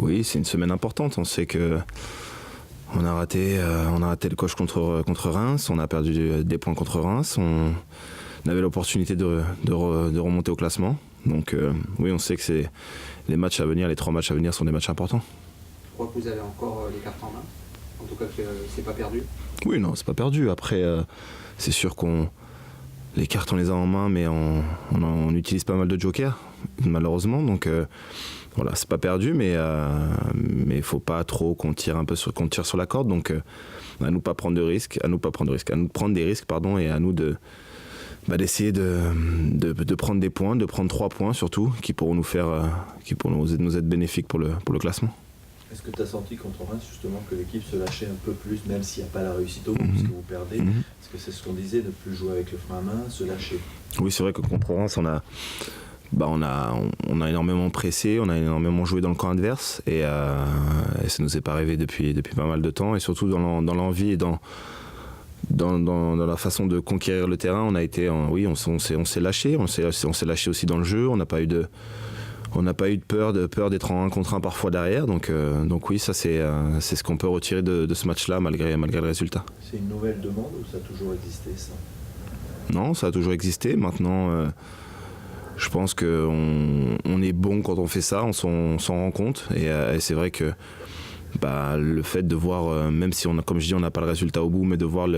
Oui, c'est une semaine importante. On sait que on a raté le coach contre Reims, on a perdu des points contre Reims, on avait l'opportunité de remonter au classement. Donc oui, on sait que les matchs à venir, les 3 matchs à venir sont des matchs importants. Je crois que vous avez encore les cartes en main. En tout cas, que c'est pas perdu. Oui, non, c'est pas perdu. Après, c'est sûr les cartes on les a en main, mais on utilise pas mal de jokers, malheureusement. Donc voilà, c'est pas perdu, mais il faut pas trop qu'on tire sur la corde. Donc à nous pas prendre de risques, à nous prendre des risques, pardon, et à nous d'essayer de prendre des points, de prendre 3 points surtout, qui pourront nous être bénéfiques pour le classement. Est-ce que tu as senti contre Reims justement que l'équipe se lâchait un peu plus, même s'il n'y a pas la réussite au bout, parce que vous perdez? Est-ce que c'est ce qu'on disait, ne plus jouer avec le frein à main, se lâcher? Oui, c'est vrai que contre Reims, on a énormément pressé, on a énormément joué dans le camp adverse, et ça nous est pas arrivé depuis pas mal de temps, et surtout dans l'envie et dans la façon de conquérir le terrain, on a été, oui, on s'est lâché, on s'est lâché aussi dans le jeu, on n'a pas eu de peur d'être en 1 contre 1 parfois derrière, donc oui, ça c'est ce qu'on peut retirer de ce match-là malgré le résultat. C'est une nouvelle demande ou ça a toujours existé, ça? Non, ça a toujours existé. Maintenant, je pense qu'on est bon quand on fait ça, on s'en rend compte, et c'est vrai que le fait de voir, même si comme je dis, on n'a pas le résultat au bout, mais de voir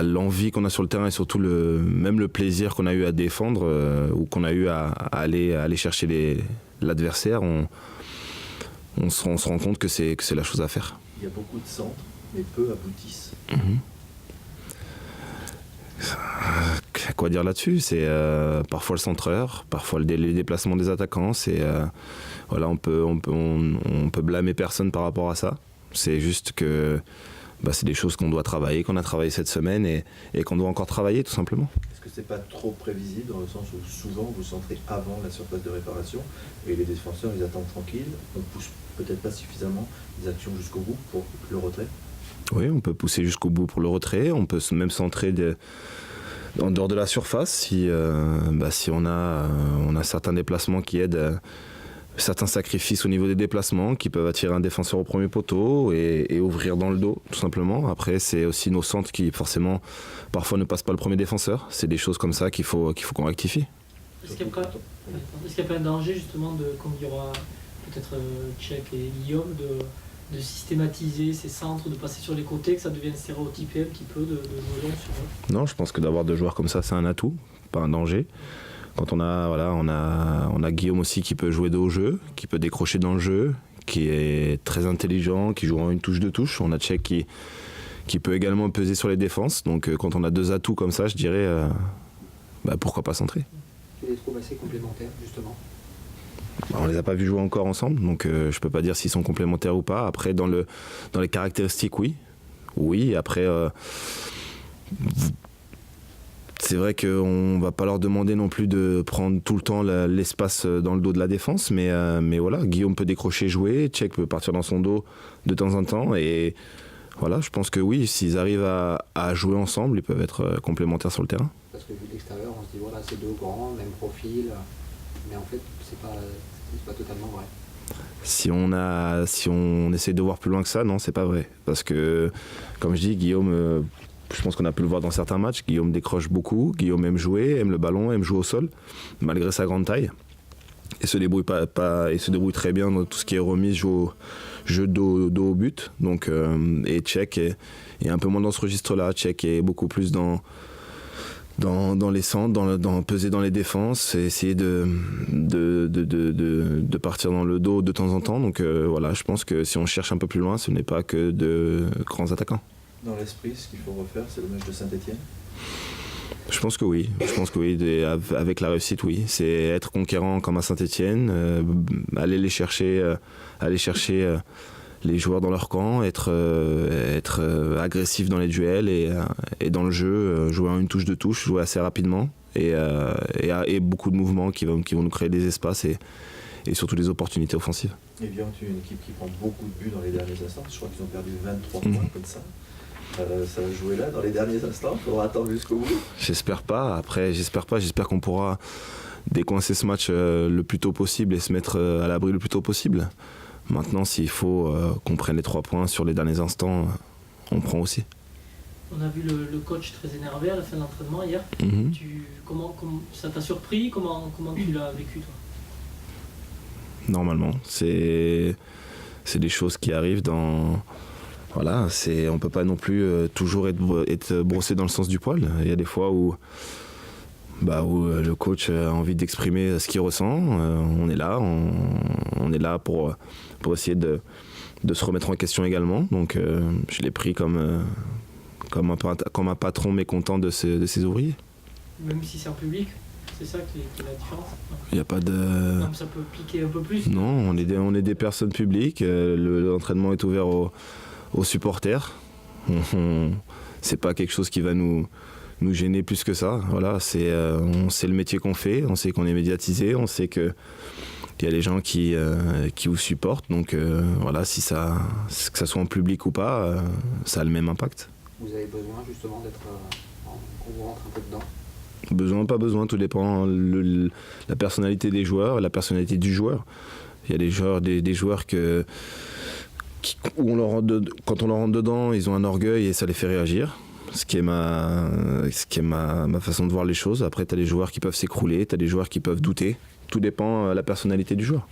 l'envie qu'on a sur le terrain et surtout même le plaisir qu'on a eu à défendre ou qu'on a eu à aller chercher l'adversaire, on se rend compte que c'est la chose à faire. Il y a beaucoup de centres, mais peu aboutissent. Quoi dire là-dessus? C'est parfois le centreur, parfois les déplacements des attaquants. Voilà, on peut blâmer personne par rapport à ça. C'est juste que c'est des choses qu'on doit travailler, qu'on a travaillé cette semaine et qu'on doit encore travailler tout simplement. Est-ce que c'est pas trop prévisible dans le sens où souvent vous centrez avant la surface de réparation et les défenseurs ils attendent tranquille, on pousse peut-être pas suffisamment les actions jusqu'au bout pour le retrait? Oui, on peut pousser jusqu'au bout pour le retrait, on peut même centrer en dehors de la surface si on a certains déplacements qui aident, certains sacrifices au niveau des déplacements qui peuvent attirer un défenseur au premier poteau et ouvrir dans le dos tout simplement. Après c'est aussi nos centres qui forcément parfois ne passent pas le premier défenseur, c'est des choses comme ça qu'il faut qu'on rectifie. Est-ce qu'il n'y a pas un danger justement comme il y aura peut-être Tchèque et Guillaume de systématiser ces centres, de passer sur les côtés, que ça devienne stéréotypé un petit peu de jouer long sur eux? Non, je pense que d'avoir 2 joueurs comme ça, c'est un atout, pas un danger. Quand on a Guillaume aussi qui peut jouer de haut jeu, qui peut décrocher dans le jeu, qui est très intelligent, qui joue en une touche de touche. On a Tchèque qui peut également peser sur les défenses. Donc quand on a 2 atouts comme ça, je dirais pourquoi pas centrer. Tu les trouves assez complémentaires justement? On les a pas vus jouer encore ensemble, donc je peux pas dire s'ils sont complémentaires ou pas. Après dans les caractéristiques, oui. Après c'est vrai qu'on va pas leur demander non plus de prendre tout le temps l'espace dans le dos de la défense, mais voilà, Guillaume peut décrocher, jouer, Tchèque peut partir dans son dos de temps en temps, et voilà, je pense que oui, s'ils arrivent à jouer ensemble, ils peuvent être complémentaires sur le terrain. Parce que vu de l'extérieur, on se dit voilà, c'est 2 grands, même profil, mais en fait, c'est pas totalement vrai. Si on essaie de voir plus loin que ça, non, c'est pas vrai. Parce que, comme je dis, Guillaume, je pense qu'on a pu le voir dans certains matchs, Guillaume décroche beaucoup, Guillaume aime jouer, aime le ballon, aime jouer au sol, malgré sa grande taille. Et se débrouille se débrouille très bien dans tout ce qui est remise, jeu dos au but. Donc, et Tchèque est un peu moins dans ce registre-là. Tchèque est beaucoup plus dans les centres, dans peser dans les défenses, et essayer de partir dans le dos de temps en temps. Donc voilà, je pense que si on cherche un peu plus loin, ce n'est pas que de grands attaquants. Dans l'esprit, ce qu'il faut refaire, c'est le match de Saint-Etienne? Je pense que oui. Avec la réussite, oui. C'est être conquérant comme à Saint-Etienne, aller chercher les joueurs dans leur camp, être agressif dans les duels et dans le jeu, jouer en une touche de touche, jouer assez rapidement et beaucoup de mouvements qui vont nous créer des espaces et surtout des opportunités offensives. Et bien, tu es une équipe qui prend beaucoup de buts dans les derniers instants. Je crois qu'ils ont perdu 23 points comme ça. Ça va jouer là dans les derniers instants. Il faudra attendre jusqu'au bout. J'espère pas. Après, j'espère qu'on pourra décoincer ce match le plus tôt possible et se mettre à l'abri le plus tôt possible. Maintenant, s'il faut qu'on prenne les 3 points sur les derniers instants, on prend aussi. On a vu le coach très énervé à la fin de l'entraînement hier. Mhm. Comment ça t'a surpris? Comment tu l'as vécu, toi? Normalement, c'est des choses qui arrivent dans... Voilà, on peut pas non plus toujours être brossé dans le sens du poil. Il y a des fois où le coach a envie d'exprimer ce qu'il ressent. On est là, on est là pour essayer de se remettre en question également. Donc je l'ai pris comme un patron mécontent de ses ouvriers. Même si c'est en public, c'est ça qui est la différence? Il n'y a pas de... Même ça peut piquer un peu plus? Non, on est des personnes publiques. L'entraînement est ouvert aux supporters. C'est pas quelque chose qui va nous gêner plus que ça. Voilà, on sait le métier qu'on fait, on sait qu'on est médiatisé, on sait qu'il y a des gens qui vous supportent. Donc voilà, que ça soit en public ou pas, ça a le même impact. Vous avez besoin justement qu'on vous rentre un peu dedans? Besoin, pas besoin, tout dépend la personnalité des joueurs, la personnalité du joueur. Il y a des joueurs où quand on leur rentre dedans, ils ont un orgueil et ça les fait réagir. Ce qui est ma façon de voir les choses. Après, tu as des joueurs qui peuvent s'écrouler, tu as des joueurs qui peuvent douter. Tout dépend de la personnalité du joueur.